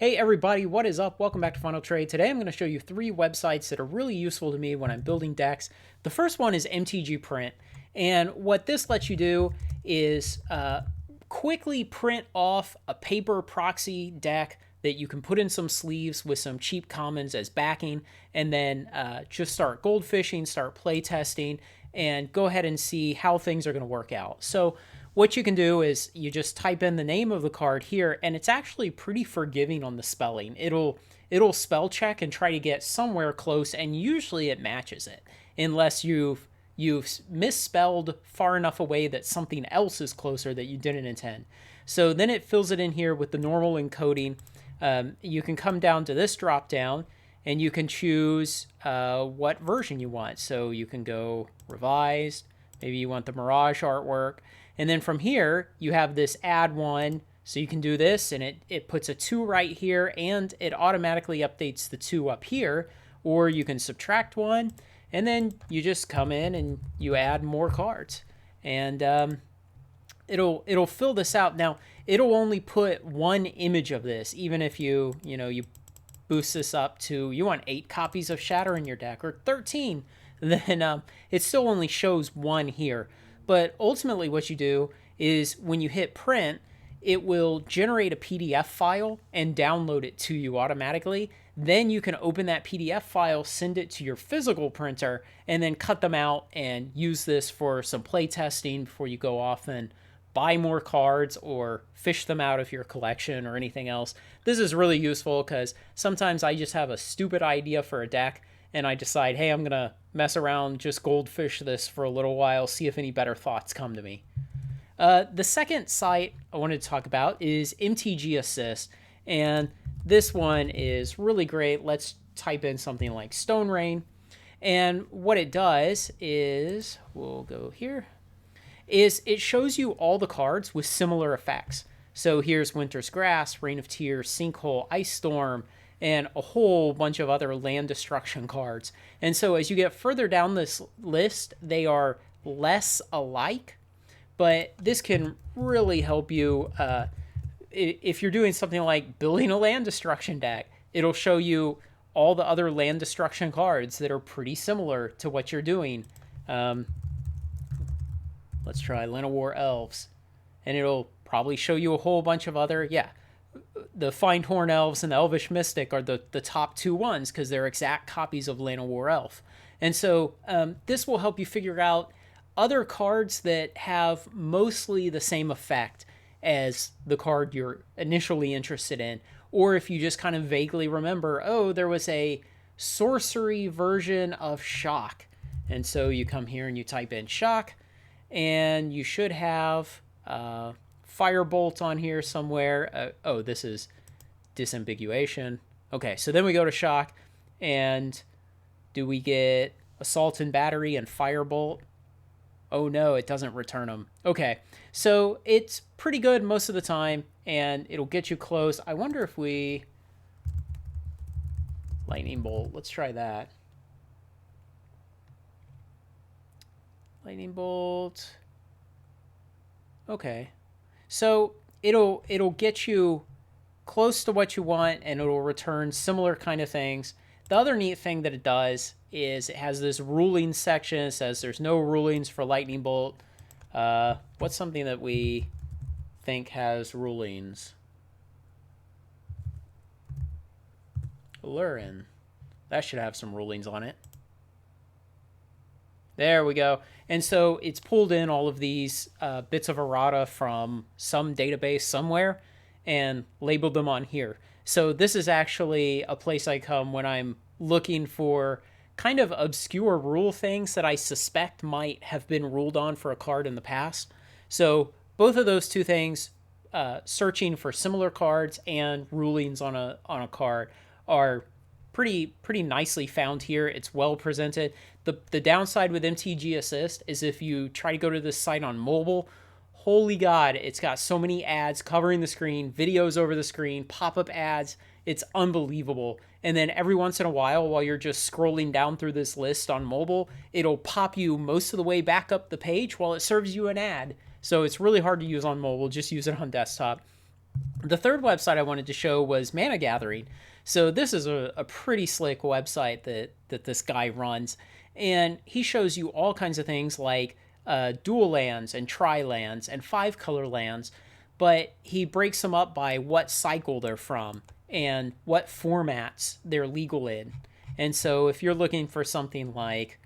Hey everybody, what is up? Welcome back to Final Trade. Today I'm going to show you three websites that are really useful to me when I'm building decks. The first one is MTG Print, and what this lets you do is quickly print off a paper proxy deck that you can put in some sleeves with some cheap commons as backing, and then just start goldfishing, start play testing, and go ahead and see how things are going to work out. So what you can do is you just type in the name of the card here, and it's actually pretty forgiving on the spelling. It'll spell check and try to get somewhere close, and usually it matches it, unless you've misspelled far enough away that something else is closer that you didn't intend. So then it fills it in here with the normal encoding. You can come down to this drop down and you can choose what version you want. So you can go revised, maybe you want the Mirage artwork. And then from here, you have this add one. So you can do this, and it puts a 2 right here, and it automatically updates the 2 up here. Or you can subtract 1, and then you just come in and you add more cards. And it'll fill this out. Now, it'll only put one image of this, even if you boost this up to, you want 8 copies of Shatter in your deck, or 13, then it still only shows 1 here. But ultimately what you do is when you hit print, it will generate a PDF file and download it to you automatically. Then you can open that PDF file, send it to your physical printer, and then cut them out and use this for some play testing before you go off and buy more cards or fish them out of your collection or anything else. This is really useful because sometimes I just have a stupid idea for a deck and I decide, hey, I'm going to mess around, just goldfish this for a little while, see if any better thoughts come to me. The second site I wanted to talk about is MTG Assist, and this one is really great. Let's type in something like Stone Rain, and what it does is, we'll go here, is it shows you all the cards with similar effects. So here's Winter's Grass, Rain of Tears, Sinkhole, Ice Storm, and a whole bunch of other land destruction cards. And so as you get further down this list, they are less alike, but this can really help you if you're doing something like building a land destruction deck. It'll show you all the other land destruction cards that are pretty similar to what you're doing. Let's try Llanowar Elves, and it'll probably show you a whole bunch of other, the Findhorn Elves and the Elvish Mystic are the top 2 ones because they're exact copies of Llanowar Elf. And so this will help you figure out other cards that have mostly the same effect as the card you're initially interested in. Or if you just kind of vaguely remember, oh, there was a sorcery version of Shock. And so you come here and you type in Shock, and you should have Firebolt on here somewhere. Oh, this is disambiguation. Okay, so then we go to Shock, and do we get Assault and Battery and Firebolt? Oh no, it doesn't return them. Okay, so it's pretty good most of the time, and it'll get you close. I wonder if we... Lightning Bolt, let's try that. Lightning Bolt. Okay. So it'll get you close to what you want, and it'll return similar kind of things. The other neat thing that it does is it has this ruling section. It says there's no rulings for Lightning Bolt. What's something that we think has rulings? Lurin. That should have some rulings on it. There we go. And so it's pulled in all of these bits of errata from some database somewhere and labeled them on here. So this is actually a place I come when I'm looking for kind of obscure rule things that I suspect might have been ruled on for a card in the past. So both of those two things, searching for similar cards and rulings on a card, are pretty nicely found here. It's well presented. The downside with MTG Assist is if you try to go to this site on mobile, holy God, it's got so many ads covering the screen, videos over the screen, pop-up ads. It's unbelievable. And then every once in a while you're just scrolling down through this list on mobile, it'll pop you most of the way back up the page while it serves you an ad. So it's really hard to use on mobile. Just use it on desktop. The third website I wanted to show was Mana Gathering. So this is a pretty slick website that this guy runs, and he shows you all kinds of things like dual lands and tri lands and 5-color lands, but he breaks them up by what cycle they're from and what formats they're legal in. And so if you're looking for something like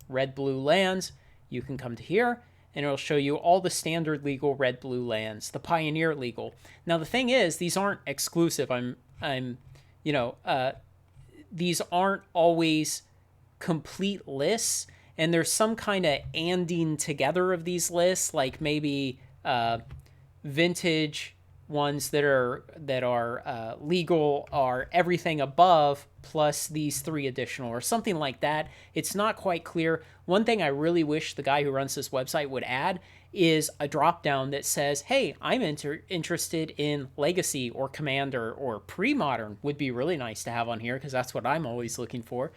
red blue lands, you can come to here and it'll show you all the standard legal red blue lands, the pioneer legal. Now the thing is, these aren't exclusive. These aren't always complete lists, and there's some kind of anding together of these lists, like maybe vintage ones that are legal are everything above plus these 3 additional or something like that. It's not quite clear. One thing I really wish the guy who runs this website would add is a drop down that says, hey, I'm interested in legacy or commander or pre-modern. Would be really nice to have on here because that's what I'm always looking for,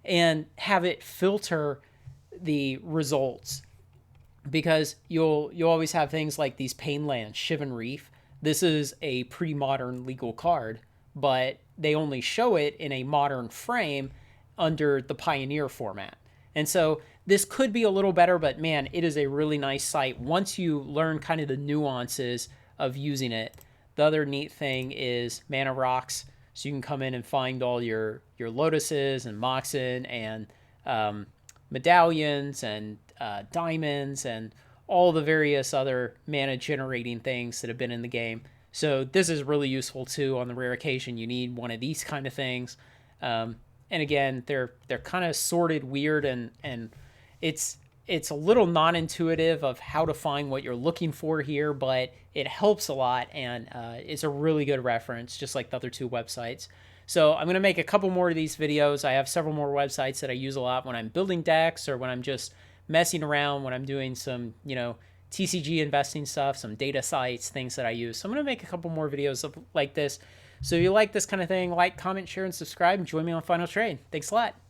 and have it filter the results, because you'll always have things like these pain lands, Shivan Reef. This is a pre-modern legal card, but they only show it in a modern frame under the Pioneer format. And so this could be a little better, but man, it is a really nice site once you learn kind of the nuances of using it. The other neat thing is Mana Rocks. So you can come in and find all your Lotuses and Moxen and medallions and diamonds and all the various other mana generating things that have been in the game. So this is really useful too on the rare occasion you need one of these kind of things. And again, they're kind of sorted weird, and it's a little non-intuitive of how to find what you're looking for here, but it helps a lot, and it's a really good reference, just like the other 2 websites. So I'm going to make a couple more of these videos. I have several more websites that I use a lot when I'm building decks or when I'm just messing around, when I'm doing some, TCG investing stuff, some data sites, things that I use. So I'm going to make a couple more videos like this. So if you like this kind of thing, like, comment, share, and subscribe, and join me on Final Trade. Thanks a lot.